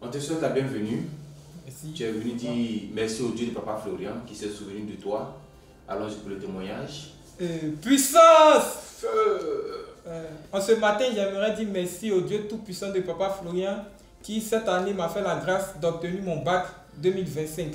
On te souhaite la bienvenue. Merci. Tu es venu dire merci au Dieu de Papa Florian qui s'est souvenu de toi. Allons-y pour le témoignage. Puissance! En ce matin, j'aimerais dire merci au Dieu tout-puissant de Papa Florian qui cette année m'a fait la grâce d'obtenir mon bac 2025.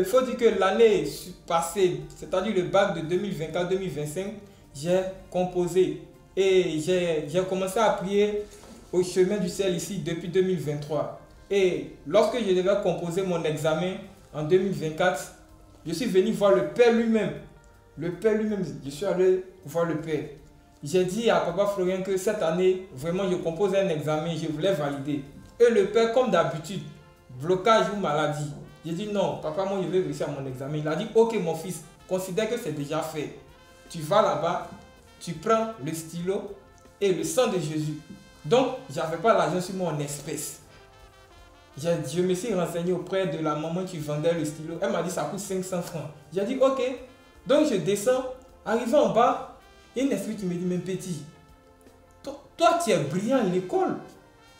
Faut dire que l'année passée, c'est-à-dire le bac de 2024-2025, j'ai composé et j'ai commencé à prier au chemin du ciel ici depuis 2023. Et lorsque je devais composer mon examen en 2024, je suis venu voir le Père lui-même. Le Père lui-même, je suis allé voir le Père. J'ai dit à Papa Florian que cette année, vraiment, je compose un examen, je voulais valider. Et le Père, comme d'habitude, blocage ou maladie. J'ai dit non, papa, moi, je vais réussir mon examen. Il a dit, ok, mon fils, considère que c'est déjà fait. Tu vas là-bas, tu prends le stylo et le sang de Jésus. Donc, je n'avais pas l'argent sur moi en espèces. Je me suis renseigné auprès de la maman qui vendait le stylo. Elle m'a dit, ça coûte 500 francs. J'ai dit, ok. Donc, je descends. Arrivé en bas, il y a une esprit qui me dit, mais petit, toi, tu es brillant à l'école.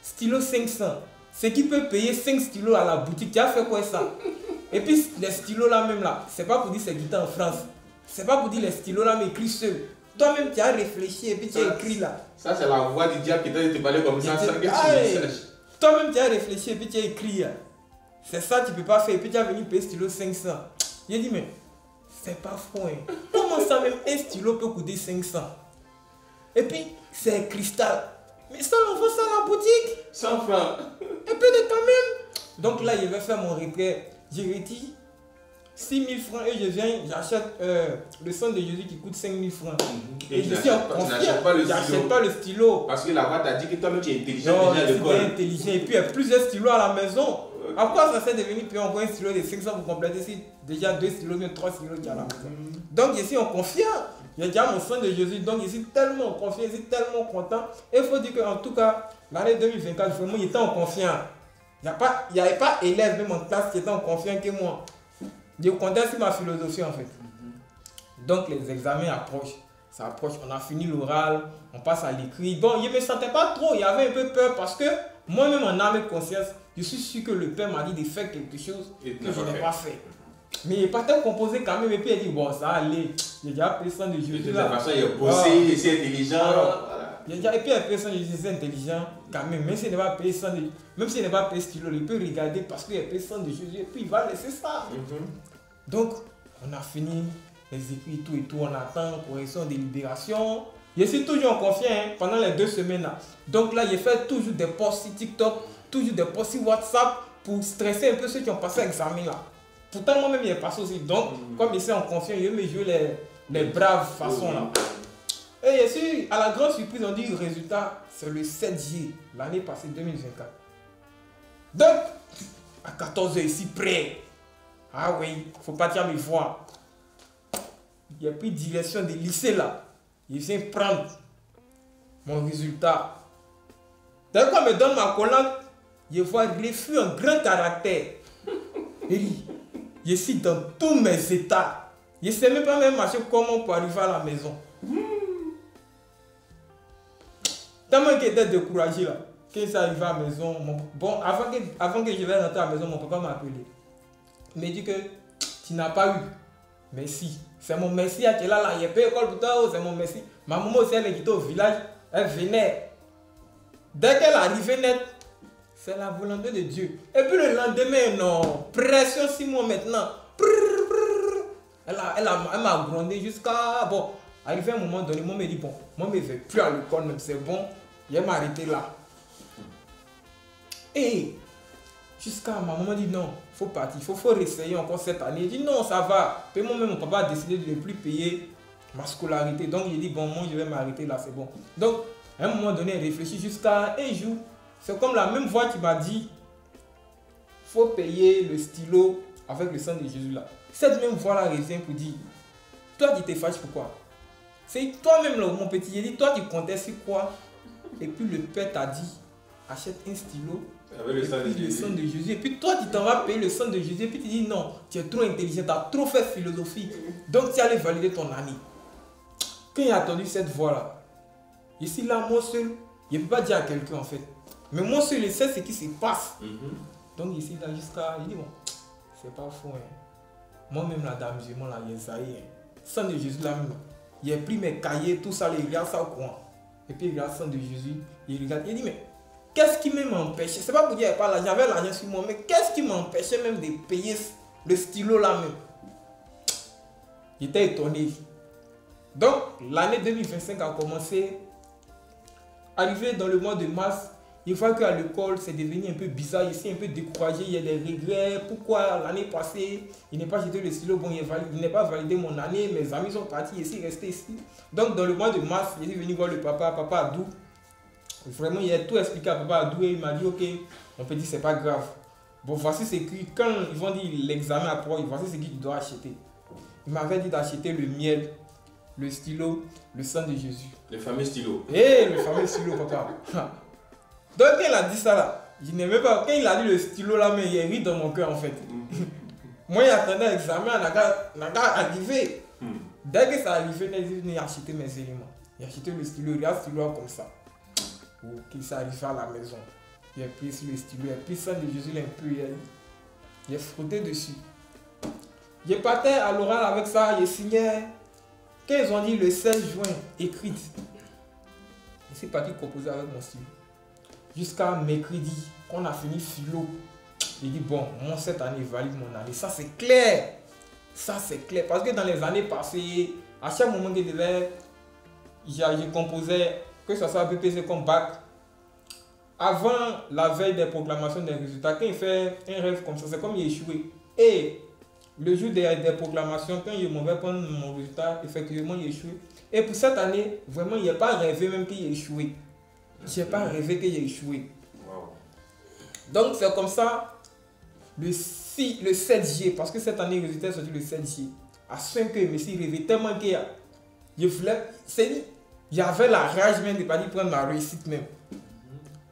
Stylo 500. C'est qui peut payer 5 stylos à la boutique. Tu as fait quoi ça? Et puis, les stylos là même là, c'est pas pour dire c'est guidé en France. C'est pas pour dire les stylos là, mais écrit seul. Toi-même, tu as réfléchi et puis tu as écrit là. Ça, c'est la voix du diable qui t'a dit de te parler comme ça. Toi-même, tu as réfléchi et puis tu as écrit. C'est ça, tu peux pas faire. Et puis tu as venu payer stylo 500. J'ai dit, mais c'est pas faux. Hein. Comment ça, même un stylo peut coûter 500? Et puis, c'est cristal. Mais ça, on vend ça à la boutique. 100 francs. Et puis de quand même. Donc là, je vais faire mon retrait. Je retire 6 000 francs et je viens, j'achète le sang de Jésus qui coûte 5 000 francs. Et je suis en confiance. J'achète pas le stylo. Parce que la voix t'a dit que toi-même tu es intelligent. Non, je suis bien intelligent. Et puis il y a plusieurs stylos à la maison. À quoi ça sert de venir payer encore un stylo de 500 pour compléter si déjà 2 stylos, même 3 stylos qu'il y a à la maison. Donc je suis en confiance. J'ai déjà mon sang de Jésus. Donc je suis tellement confiant, je suis tellement content. Et il faut dire qu'en tout cas, l'année 2024, vraiment, j'étais en confiance. Il n'y avait pas élève même en classe qui était en confiance que moi. Je comptais sur ma philosophie en fait. Donc les examens approchent. Ça approche, on a fini l'oral, on passe à l'écrit. Bon, je ne me sentais pas trop, il y avait un peu peur parce que moi-même en âme et conscience, je suis sûr que le Père m'a dit de faire quelque chose que je n'ai pas fait. Mais il n'est pas très composé quand même. Et puis il dit, bon, ça allait. J'ai déjà pris ça de Jésus. De toute façon, il a bossé, il est intelligent. Et puis, la personne est intelligent quand même. Même s'il n'est pas payé sans de, même s'il n'est pas payé stylo, il peut regarder parce qu'il est payé sans de Jésus et puis il va laisser ça. Donc, on a fini les écrits et tout. On attend correction de libération. Je suis toujours en confiance hein, pendant les 2 semaines là. Donc là, je fais toujours des posts sur TikTok, toujours des posts sur WhatsApp pour stresser un peu ceux qui ont passé l'examen là. Pourtant, moi-même, il est passé aussi. Donc, comme je suis en confiance, je me joue les braves façons là. Et je suis à la grande surprise, on dit le résultat, c'est le 7 juillet, l'année passée, 2024. Donc, à 14 h ici, prêt. Ah oui, il faut pas dire mes voix. J'ai pris direction des lycées là. Je viens prendre mon résultat. Dès qu'on me donne ma colonne, je vois refus en grand caractère. Et je suis dans tous mes états. Je ne sais même pas même marcher comment pour arriver à la maison. Tellement qu'il était découragé là. Quand il s'est arrivé à la maison, bon, avant que je vais rentrer à la maison, mon papa m'a appelé. Il m'a dit que tu n'as pas eu. Merci. C'est mon merci à Tchéla là. Il n'y a pas d'école pour toi, c'est mon merci. Ma maman aussi, elle est quittée au village. Elle venait. Dès qu'elle arrivait net, c'est la volonté de Dieu. Et puis le lendemain, non. Pression 6 mois maintenant. Elle m'a grondé jusqu'à... Bon, arrivé à un moment donné, moi me dit, bon, moi je ne vais plus à l'école même, c'est bon. Je vais arrêté là. Et jusqu'à ma maman dit non, il faut partir, il faut réessayer encore cette année. Il dit non, ça va. Puis moi-même, mon papa a décidé de ne plus payer ma scolarité. Donc il dit bon, moi je vais m'arrêter là, c'est bon. Donc à un moment donné, il réfléchit jusqu'à un jour. C'est comme la même voix qui m'a dit il faut payer le stylo avec le sang de Jésus là. Cette même voix là revient pour dire toi tu te fâches pourquoi? C'est toi-même là, mon petit. Il dit toi tu comptais sur quoi? Et puis le Père t'a dit achète un stylo avec le sang de Jésus. Et puis toi tu t'en vas payer le sang de Jésus. Et puis tu dis non, tu es trop intelligent, tu as trop fait philosophie. Donc tu allais valider ton année. Quand il a entendu cette voix là, je suis là moi seul. Je ne peux pas dire à quelqu'un en fait. Mais moi, seul, je sais ce qui se passe. Donc, ici, là, jusqu'à. Il dit, bon, c'est pas faux. Hein. Moi-même, la dame musulmane, là, il y a ça. Sang de Jésus, là, même. Il a pris mes cahiers, tout ça, il regarde ça au courant. Et puis, il regarde sang de Jésus. Il regarde. Il dit, mais qu'est-ce qui m'empêchait? C'est pas pour dire, j'avais l'argent sur moi, mais qu'est-ce qui m'empêchait même de payer le stylo là même? J'étais étonné. Donc, l'année 2025 a commencé. Arrivé dans le mois de mars, il voit qu'à l'école, c'est devenu un peu bizarre. Il s'est un peu découragé, il y a des regrets. Pourquoi l'année passée, il n'est pas jeté le stylo? Bon, il n'est pas validé mon année. Mes amis sont partis ici, restés ici. Donc, dans le mois de mars, il est venu voir le papa Adou. Vraiment, il a tout expliqué à papa Adou et il m'a dit, ok, on peut dire c'est pas grave. Bon, voici ce que, quand ils vont dire l'examen après, voici ce que tu dois acheter. Il m'avait dit d'acheter le miel, le stylo, le sang de Jésus. Le fameux stylo. Le fameux stylo, papa. Donc, quand il a dit ça là, je n'aimais pas. Quand il a dit le stylo là, mais il a ri dans mon cœur en fait. Moi, j'attendais l'examen, n'a qu'à arriver. Dès que ça arrivait, il a acheté mes éléments. Il a acheté le stylo, il a le stylo comme ça. Pour qu'il s'arrive à la maison. Il a pris le stylo, il a pris le sang de Jésus, il a frotté dessus. Je partais à l'oral avec ça, je signais. Quand ils ont dit le 16 juin, écrite, je suis parti composer avec mon stylo. Jusqu'à mercredi, quand on a fini philo, j'ai dit bon, moi cette année valide mon année. Ça c'est clair. Ça c'est clair. Parce que dans les années passées, à chaque moment que je composais, que ce soit BPC comme bac, avant la veille des proclamations des résultats, quand il fait un rêve comme ça, c'est comme il échoué. Et le jour des proclamations, quand je m'en vais prendre mon résultat, effectivement, il a échoué. Et pour cette année, vraiment, il n'a pas rêvé même qu'il a échoué. Je n'ai pas rêvé qu'il a échoué. Wow. Donc, c'est comme ça, le 7 juillet, parce que cette année, le résultat est sorti le 7 juillet. À 5 heures, je me suis rêvé tellement que je voulais. J'avais la rage même de ne pas prendre ma réussite même.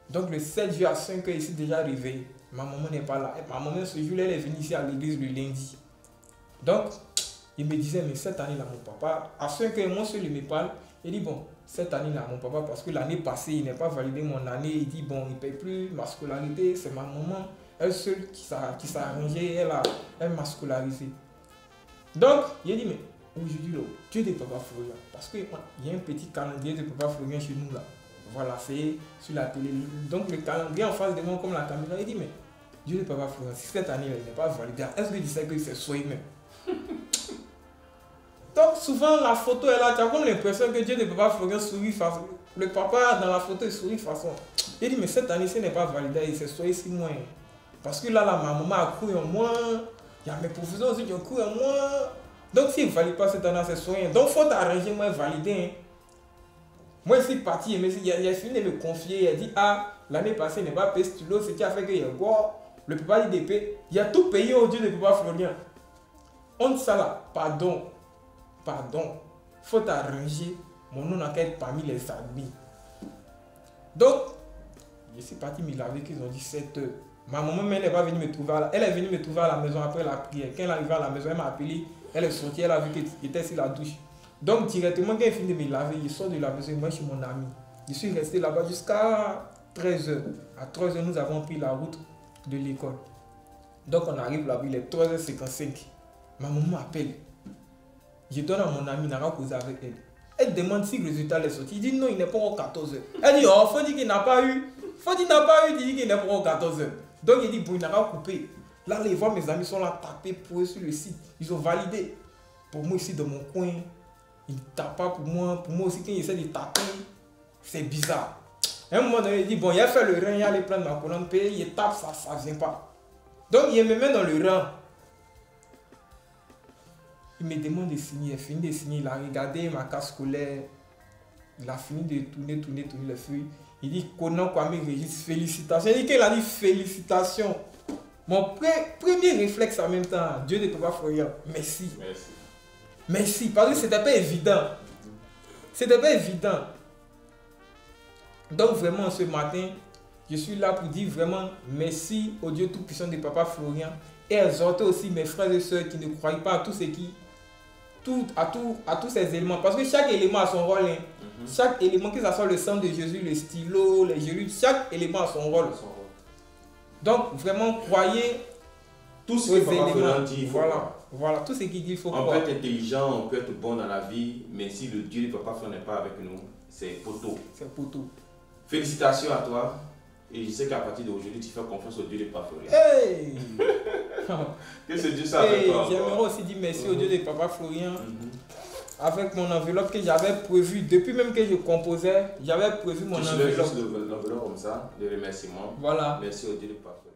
Donc, le 7 juillet à 5 heures, je suis déjà réveillé. Ma maman n'est pas là. Ma maman, ce jour-là, elle est venue ici à l'église le lundi. Donc, il me disait, mais cette année-là, mon papa, à 5 heures, moi seul, il me parle. Il dit, bon, cette année-là, mon papa, parce que l'année passée, il n'a pas validé mon année. Il dit, bon, il ne paye plus ma scolarité. C'est ma maman, elle seule qui s'est arrangée, elle m'a scolarisé. Donc, il a dit, mais aujourd'hui, Dieu de Papa Florian. Parce qu'il y a un petit calendrier de Papa Florian chez nous là. Voilà, c'est sur la télé. Donc, le calendrier en face de moi, comme la caméra, il dit, mais Dieu de Papa Florian, si cette année-là, il n'est pas validé, est-ce que tu sais que c'est soi même? Donc souvent la photo est là, tu as comme l'impression que Dieu de Papa Florian sourit façon. Le papa dans la photo il sourit façon. Il dit mais cette année ce n'est pas validé, c'est soit ici moins. Parce que là ma maman a cru en moi, il y a mes professeurs aussi qui ont cru en moi. Donc s'il ne valide pas cette année c'est soin. Donc il faut t'arranger moi valider. Hein. Moi je suis parti, mais il a fini de me confier, il a dit ah l'année passée il n'est pas payé stylo, ce qui a fait qu'il y a quoi. Le papa dit d'épée, il a tout payé au Dieu de Papa Florian. On dit ça là, pardon, faut t'arranger, mon nom n'a qu'à être parmi les admis. Donc, je suis parti me laver, qu'ils ont dit 7 heures. Ma maman, elle n'est pas venue me trouver elle est venue me trouver à la maison après la prière. Quand elle est arrivée à la maison, elle m'a appelé, elle est sortie, elle a vu que j'étais sur la douche. Donc, directement, quand elle finit de me laver, je sors de la maison, moi je suis mon ami. Je suis resté là-bas jusqu'à 13 heures. À 13 heures, nous avons pris la route de l'école. Donc, on arrive là-bas, il est 3h55. Ma maman m'appelle. Je donne à mon ami, n'a pas causé avec elle. Elle demande si le résultat est sorti. Il dit non, il n'est pas encore 14 heures. Elle dit oh, faut dire qu'il n'a pas eu. Faut dire qu'il n'a pas eu, il dit qu'il n'est pas encore 14 heures. Donc il dit bon, il n'a pas coupé. Là, les voix, mes amis sont là tapés pour eux sur le site. Ils ont validé. Pour moi, ici, dans mon coin, ils ne tapent pas pour moi. Pour moi aussi, quand ils essaient de taper, c'est bizarre. À un moment donné, il dit bon, il a fait le rang, il a allé prendre ma colonne P, il tape, ça ne vient pas. Donc il me met dans le rang. Il me demande de signer, il a fini de signer, il a regardé ma carte scolaire, il a fini de tourner les feuilles. Il dit Conan Kwame Régis, félicitations. Il dit qu'il a dit félicitations. Mon premier réflexe en même temps, Dieu de Papa Florian, merci. Merci, parce que c'était pas évident. C'était pas évident. Donc vraiment ce matin, je suis là pour dire vraiment merci au Dieu Tout-Puissant de Papa Florian et exhorter aussi mes frères et sœurs qui ne croient pas à tout ce qui à tous ces éléments, parce que chaque élément a son rôle. Hein. Chaque élément, que ce soit le sang de Jésus, le stylo, les gélules, chaque élément a son rôle. Donc, vraiment, croyez tout ce que Papa Florian dit, il faut voilà, tout ce qu'il dit, il faut croire. croire. On peut être intelligent, on peut être bon dans la vie, mais si le Dieu de Papa Florian n'est pas avec nous, c'est poteau. C'est poteau. Félicitations à toi. Et je sais qu'à partir d'aujourd'hui, tu fais confiance au Dieu de Papa Florian. Hey! Que ce Dieu soit avec toi. J'aimerais aussi dire merci au Dieu de Papa Florian. Avec mon enveloppe que j'avais prévu, depuis même que je composais, j'avais prévu mon enveloppe. Juste l'enveloppe comme ça, de remerciements. Voilà. Merci au Dieu de Papa Florian.